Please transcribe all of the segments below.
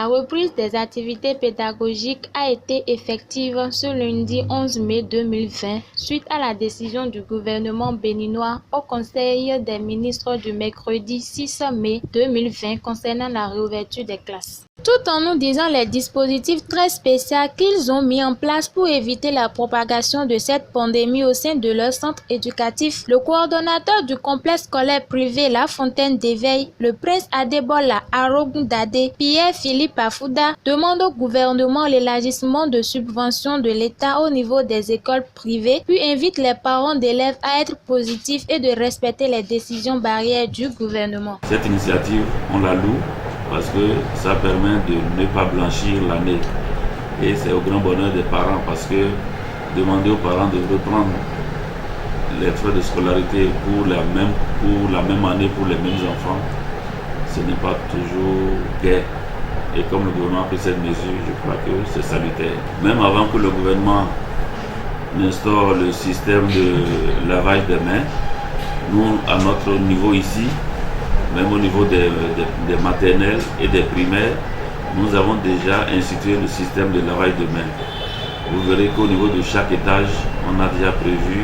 La reprise des activités pédagogiques a été effective ce lundi 11 mai 2020 suite à la décision du gouvernement béninois au Conseil des ministres du mercredi 6 mai 2020 concernant la réouverture des classes. Tout en nous disant les dispositifs très spéciaux qu'ils ont mis en place pour éviter la propagation de cette pandémie au sein de leur centre éducatif, le coordonnateur du complexe scolaire privé La Fontaine d'Éveil, le prince Adebola Arogundade, Pierre-Philippe Afouda, demande au gouvernement l'élargissement de subventions de l'État au niveau des écoles privées, puis invite les parents d'élèves à être positifs et de respecter les décisions barrières du gouvernement. Cette initiative, on la loue parce que ça permet de ne pas blanchir l'année. Et c'est au grand bonheur des parents parce que demander aux parents de reprendre les frais de scolarité pour la même année pour les mêmes enfants, ce n'est pas toujours gai. Et comme le gouvernement a pris cette mesure, je crois que c'est salutaire. Même avant que le gouvernement n'instaure le système de lavage des mains, nous, à notre niveau ici, même au niveau des maternelles et des primaires, nous avons déjà institué le système de lavage de mains. Vous verrez qu'au niveau de chaque étage, on a déjà prévu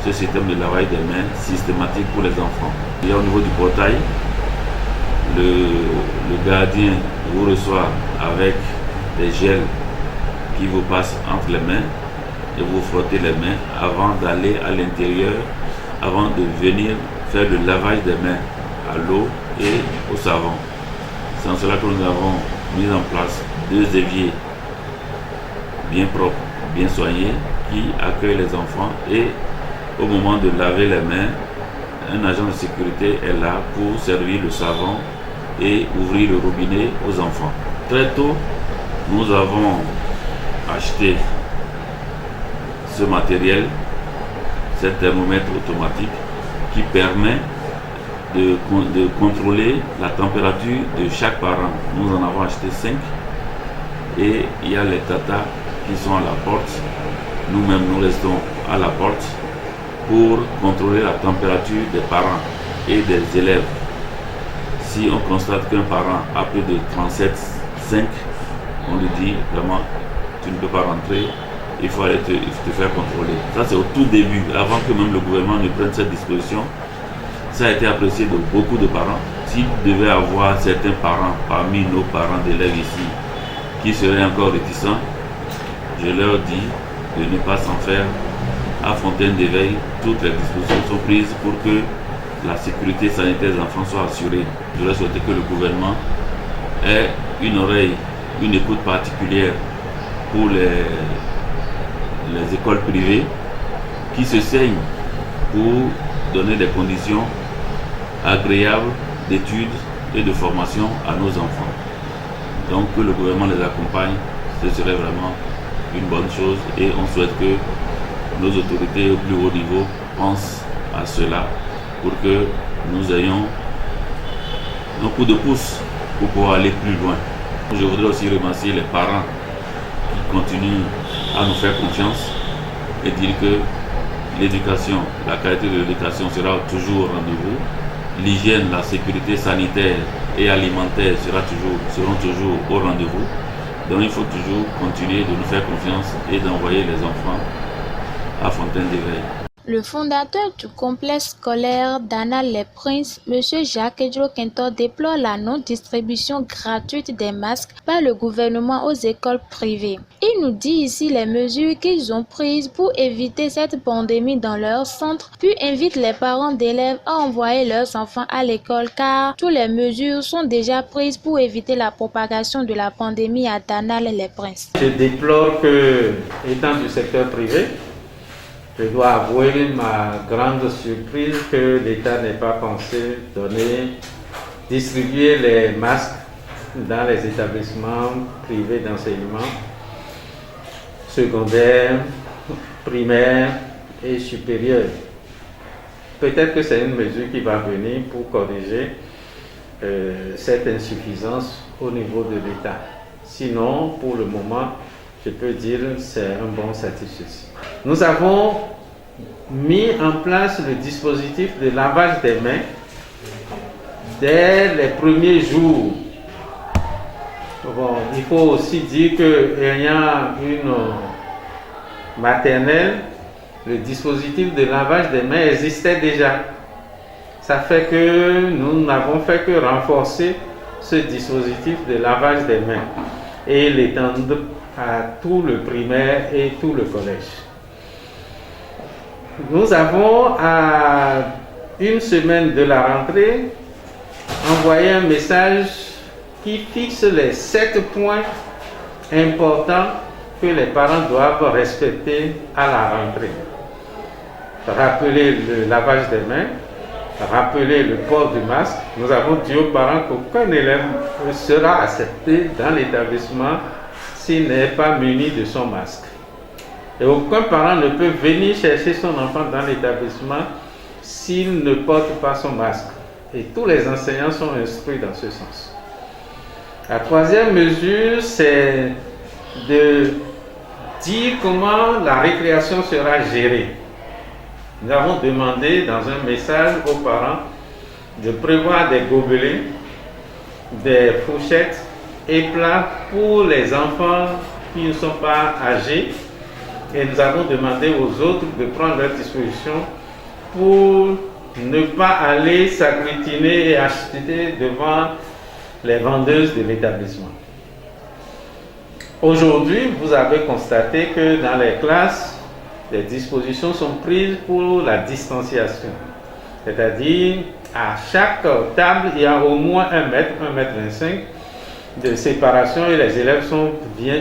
ce système de lavage des mains systématique pour les enfants. Et au niveau du portail, le gardien vous reçoit avec des gels qui vous passent entre les mains et vous frottez les mains avant d'aller à l'intérieur, avant de venir faire le lavage des mains à l'eau et au savon. C'est en cela que nous avons mis en place 2 éviers bien propres, bien soignés, qui accueillent les enfants et au moment de laver les mains, un agent de sécurité est là pour servir le savon et ouvrir le robinet aux enfants. Très tôt, nous avons acheté ce matériel, ce thermomètre automatique qui permet de contrôler la température de chaque parent. Nous en avons acheté 5 et il y a les tatas qui sont à la porte. Nous-mêmes, nous restons à la porte pour contrôler la température des parents et des élèves. Si on constate qu'un parent a plus de 37,5, on lui dit vraiment tu ne peux pas rentrer, il faut aller te faire contrôler. Ça c'est au tout début, avant que même le gouvernement ne prenne cette disposition. Ça a été apprécié de beaucoup de parents. S'il devait y avoir certains parents parmi nos parents d'élèves ici qui seraient encore réticents, je leur dis de ne pas s'en faire. À Fontaine d'Éveil, toutes les dispositions sont prises pour que la sécurité sanitaire des enfants soit assurée. Je voudrais souhaiter que le gouvernement ait une oreille, une écoute particulière pour les écoles privées qui se saignent pour donner des conditions agréables d'études et de formation à nos enfants. Donc que le gouvernement les accompagne, ce serait vraiment une bonne chose et on souhaite que nos autorités au plus haut niveau pensent à cela pour que nous ayons un coup de pouce pour pouvoir aller plus loin. Je voudrais aussi remercier les parents qui continuent à nous faire confiance et dire que l'éducation, la qualité de l'éducation sera toujours au rendez-vous. L'hygiène, la sécurité sanitaire et alimentaire seront toujours au rendez-vous. Donc il faut toujours continuer de nous faire confiance et d'envoyer les enfants à Fontaine d'Éveil. Le fondateur du complexe scolaire d'Anna Les Princes, M. Jacques Edjo-Quintor, déplore la non-distribution gratuite des masques par le gouvernement aux écoles privées. Il nous dit ici les mesures qu'ils ont prises pour éviter cette pandémie dans leur centre, puis invite les parents d'élèves à envoyer leurs enfants à l'école car toutes les mesures sont déjà prises pour éviter la propagation de la pandémie à Dana Les Princes. Je déplore que, étant du secteur privé, je dois avouer ma grande surprise que l'État n'ait pas pensé distribuer les masques dans les établissements privés d'enseignement secondaire, primaire et supérieur. Peut-être que c'est une mesure qui va venir pour corriger cette insuffisance au niveau de l'État. Sinon, pour le moment, je peux dire que c'est un bon satisfait. Nous avons mis en place le dispositif de lavage des mains dès les premiers jours Bon, il faut aussi dire qu'ayant une maternelle, le dispositif de lavage des mains existait déjà. Ça fait que nous n'avons fait que renforcer ce dispositif de lavage des mains et l'étendre à tout le primaire et tout le collège. Nous avons, à une semaine de la rentrée, envoyé un message qui fixe les 7 points importants que les parents doivent respecter à la rentrée. Rappeler le lavage des mains, rappeler le port du masque. Nous avons dit aux parents qu'aucun élève ne sera accepté dans l'établissement s'il n'est pas muni de son masque. Et aucun parent ne peut venir chercher son enfant dans l'établissement s'il ne porte pas son masque. Et tous les enseignants sont instruits dans ce sens. La troisième mesure, c'est de dire comment la récréation sera gérée. Nous avons demandé dans un message aux parents de prévoir des gobelets, des fourchettes et plats pour les enfants qui ne sont pas âgés. Et nous avons demandé aux autres de prendre leurs dispositions pour ne pas aller s'agglutiner et acheter devant les vendeuses de l'établissement. Aujourd'hui, vous avez constaté que dans les classes, les dispositions sont prises pour la distanciation. C'est-à-dire, à chaque table, il y a au moins 1 mètre, 1,25 mètre de séparation et les élèves sont bien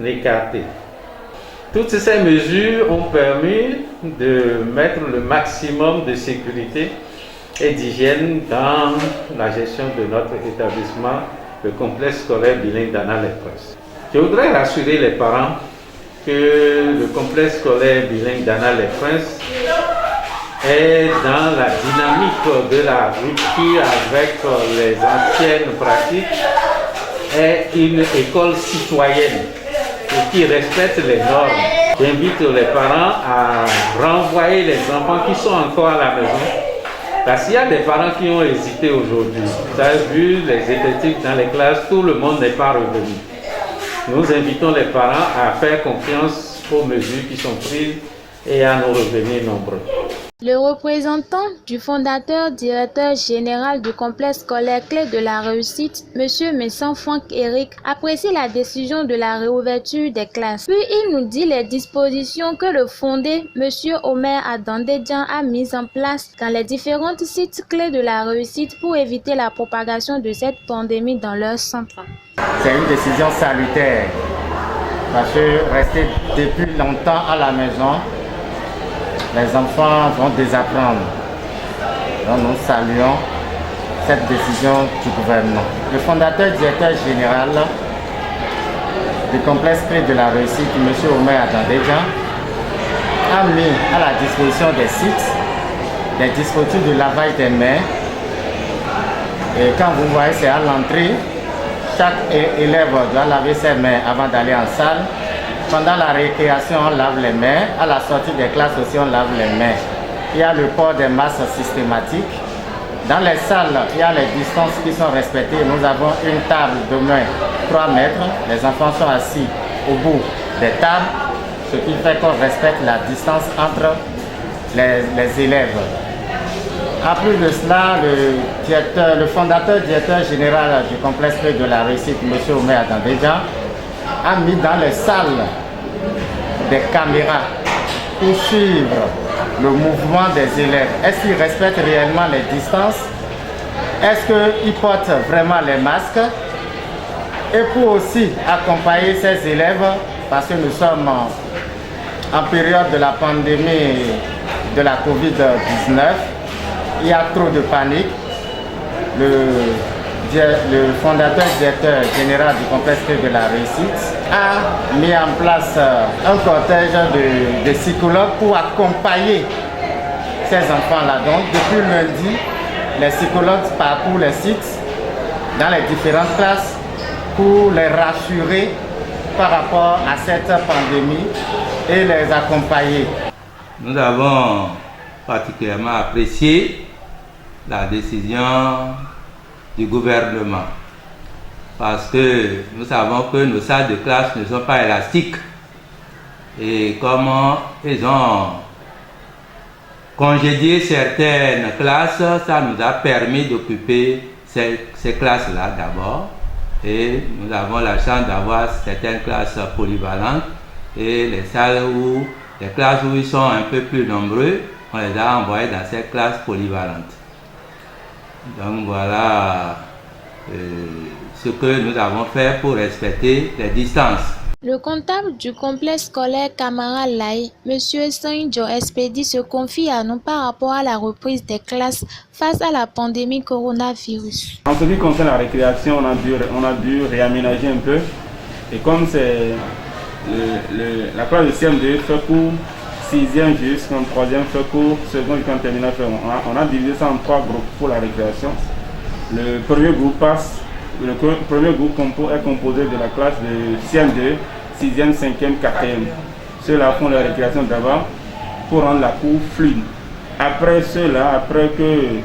écartés. Toutes ces mesures ont permis de mettre le maximum de sécurité et d'hygiène dans la gestion de notre établissement, le complexe scolaire bilingue d'Anna-les-Princes. Je voudrais rassurer les parents que le complexe scolaire bilingue d'Anna-les-Princes est dans la dynamique de la rupture avec les anciennes pratiques, est une école citoyenne et qui respecte les normes. J'invite les parents à renvoyer les enfants qui sont encore à la maison, parce qu'il y a des parents qui ont hésité aujourd'hui. Vous avez vu les effectifs dans les classes, tout le monde n'est pas revenu. Nous invitons les parents à faire confiance aux mesures qui sont prises et à nous revenir nombreux. Le représentant du fondateur directeur général du complexe scolaire Clé de la Réussite, M. Messan Franck Eric, apprécie la décision de la réouverture des classes. Puis il nous dit les dispositions que le fondé M. Omer Adandedjan a mises en place dans les différents sites Clés de la Réussite pour éviter la propagation de cette pandémie dans leur centre. C'est une décision salutaire parce que rester depuis longtemps à la maison, les enfants vont désapprendre. Donc nous saluons cette décision du gouvernement. Le fondateur directeur général du complexe Clé de la Réussite, M. Omer Adandedjan, a mis à la disposition des sites des dispositifs de lavage des mains. Et quand vous voyez, c'est à l'entrée. Chaque élève doit laver ses mains avant d'aller en salle. Pendant la récréation, on lave les mains. À la sortie des classes aussi, on lave les mains. Il y a le port des masques systématiques. Dans les salles, il y a les distances qui sont respectées. Nous avons une table de main 3 mètres. Les enfants sont assis au bout des tables, ce qui fait qu'on respecte la distance entre les élèves. En plus de cela, le fondateur directeur général du complexe de la Réussite, M. Omer Adandedjan, a mis dans les salles des caméras pour suivre le mouvement des élèves. Est-ce qu'ils respectent réellement les distances? Est-ce qu'ils portent vraiment les masques? Et pour aussi accompagner ces élèves, parce que nous sommes en période de la pandémie de la COVID-19, il y a trop de panique. Le fondateur directeur général du complexe de la Réussite a mis en place un cortège de psychologues pour accompagner ces enfants-là. Donc depuis lundi, les psychologues parcourent les sites dans les différentes classes pour les rassurer par rapport à cette pandémie et les accompagner. Nous avons particulièrement apprécié la décision du gouvernement parce que nous savons que nos salles de classe ne sont pas élastiques. Et comment ils ont congédié certaines classes, ça nous a permis d'occuper ces classes-là d'abord. Et nous avons la chance d'avoir certaines classes polyvalentes et les salles où, les classes où ils sont un peu plus nombreux, on les a envoyés dans ces classes polyvalentes. Donc voilà ce que nous avons fait pour respecter les distances. Le comptable du complexe scolaire Camara Lai, M. Saint-Jo Espédi, se confie à nous par rapport à la reprise des classes face à la pandémie coronavirus. En ce qui concerne la récréation, on a dû réaménager un peu. Et comme c'est la classe de CM2 fait cours 6e jusqu'en 3e fait cours second jusqu'en terminale fait, on a divisé ça en 3 groupes pour la récréation. Le premier groupe est composé de la classe de CM2, 6e, 5e, 4e. Ceux-là font la récréation d'abord pour rendre la cour fluide. Après cela, après que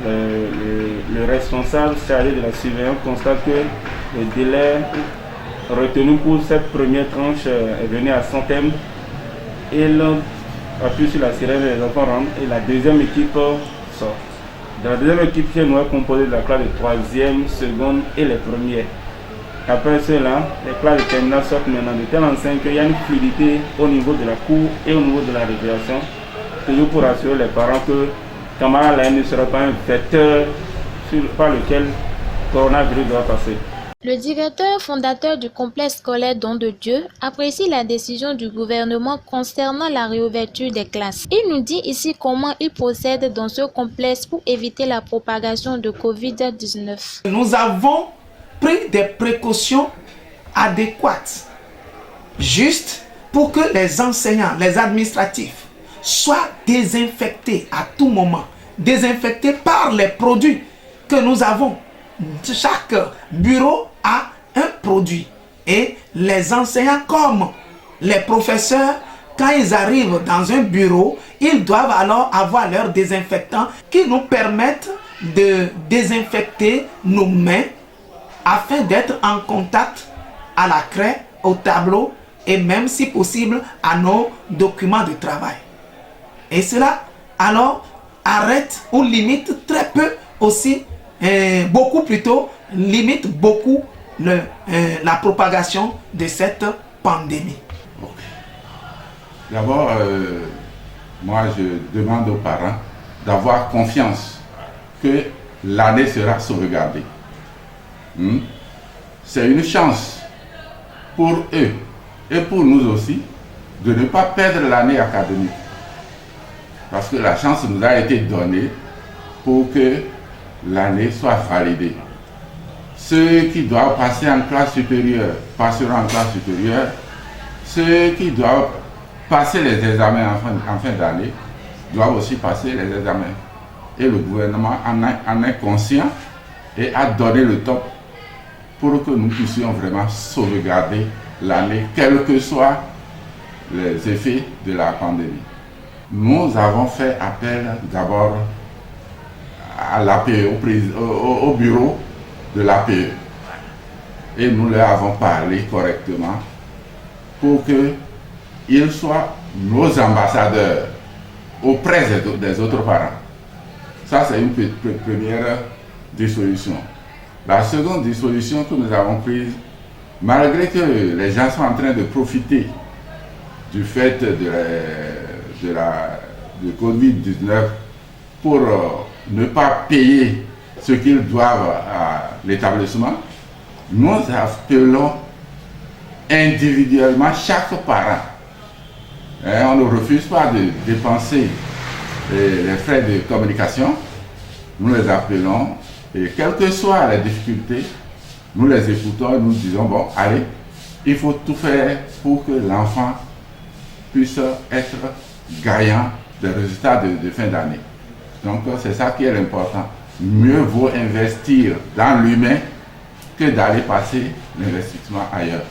le responsable chargé de la surveillance constate que le délai retenu pour cette première tranche est venu à son terme, il appuie sur la sirène, les enfants rentrent et la deuxième équipe sort. Dans la deuxième équipe, chez nous est composée de la classe de 3e, seconde et les premières. Après cela, les classes de terminale sortent maintenant de telle enseigne qu'il y a une fluidité au niveau de la cour et au niveau de la récréation, toujours pour assurer les parents que Camara Lai ne sera pas un vecteur par lequel le coronavirus doit passer. Le directeur fondateur du complexe scolaire Don de Dieu apprécie la décision du gouvernement concernant la réouverture des classes. Il nous dit ici comment il procède dans ce complexe pour éviter la propagation de Covid-19. Nous avons pris des précautions adéquates, juste pour que les enseignants, les administratifs soient désinfectés à tout moment, désinfectés par les produits que nous avons. Chaque bureau a un produit et les enseignants comme les professeurs, quand ils arrivent dans un bureau, ils doivent alors avoir leur désinfectant qui nous permettent de désinfecter nos mains afin d'être en contact à la craie, au tableau et même si possible à nos documents de travail. Et cela alors arrête ou limite très peu aussi, beaucoup plutôt, limite beaucoup la propagation de cette pandémie. Okay. D'abord, moi je demande aux parents d'avoir confiance que l'année sera sauvegardée. C'est une chance pour eux et pour nous aussi de ne pas perdre l'année académique. Parce que la chance nous a été donnée pour que l'année soit validée. Ceux qui doivent passer en classe supérieure passeront en classe supérieure. Ceux qui doivent passer les examens en fin d'année doivent aussi passer les examens. Et le gouvernement en est conscient et a donné le top pour que nous puissions vraiment sauvegarder l'année, quels que soient les effets de la pandémie. Nous avons fait appel d'abord à l'APE, au bureau de l'APE. Et nous leur avons parlé correctement pour qu'ils soient nos ambassadeurs auprès des autres parents. Ça, c'est une première dissolution. La seconde dissolution que nous avons prise, malgré que les gens sont en train de profiter du fait de Covid-19 pour ne pas payer ce qu'ils doivent à l'établissement, nous appelons individuellement chaque parent. On ne refuse pas de dépenser les frais de communication. Nous les appelons et quelles que soient les difficultés, nous les écoutons et nous disons, bon, allez, il faut tout faire pour que l'enfant puisse être gagnant des résultats de fin d'année. Donc c'est ça qui est important. Mieux vaut investir dans l'humain que d'aller passer l'investissement ailleurs.